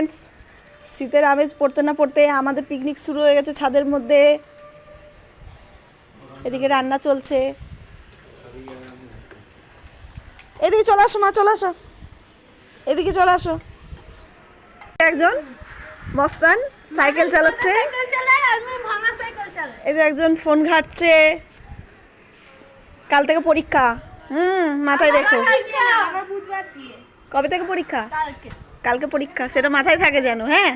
Friends, শীতের আমেজ পড়তে না পড়তে আমাদের পিকনিক শুরু হয়ে গেছে ছাদের মধ্যে। এদিকে রান্না চলছে। এদিকে চলে আসো মা, চলে আসো, এদিকে চলে আসো। একজন মস্তান সাইকেল চালাচ্ছে, এই যে একজন ফোন ঘাটছে। কাল থেকে পরীক্ষা, মাথায় রেখো। কবে থেকে পরীক্ষা? কালকে পরীক্ষা, সেটা মাথায় থাকে যেন। হ্যাঁ,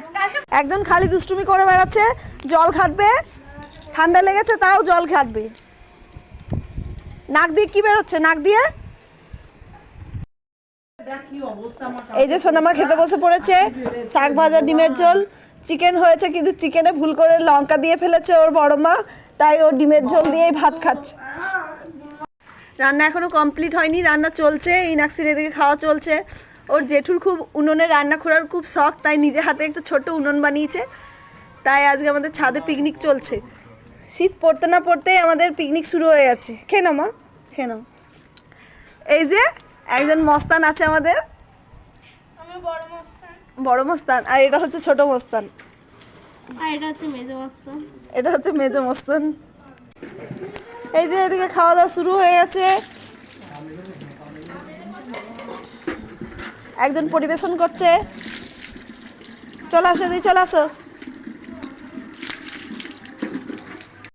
একজন খালি দুষ্টুমি করে বেড়াচ্ছে, জল ঘাটবে, ঠান্ডা লেগেছে তাও জল ঘাটবে। নাক দিয়ে কি বেরোচ্ছে? নাক দিয়ে এই যে সোনামা খেতে বসে পড়েছে। শাক ভাজা, ডিমের ঝোল, চিকেন হয়েছে কিন্তু চিকেনে ভুল করে লঙ্কা দিয়ে ফেলেছে ওর বড় মা, তাই ও ডিমের ঝোল দিয়েই ভাত খাচ্ছে। রান্না এখনো কমপ্লিট হয়নি, রান্না চলছে। ইনাক্সির এদিকে খাওয়া চলছে। ওর জেঠুর খুব উনুনে রান্না করার খুব শখ, তাই নিজে হাতে একটা ছোট্ট উনুন বানিয়েছে। তাই আজকে আমাদের ছাদে পিকনিক চলছে। শীত পড়তে না পড়তেই আমাদের পিকনিক শুরু হয়ে গেছে। খেয়ে নাও মা, খেয়ে নাও। এই যে একজন মস্তান আছে আমাদের, বড় মস্তান, আর এটা হচ্ছে ছোট মস্তান, এটা হচ্ছে মেজো মস্তান। এই যে এদিকে খাওয়া দাওয়া শুরু হয়ে গেছে। একজন পরিবেশন করছে। চলে আসো দিদি, চলে আসো।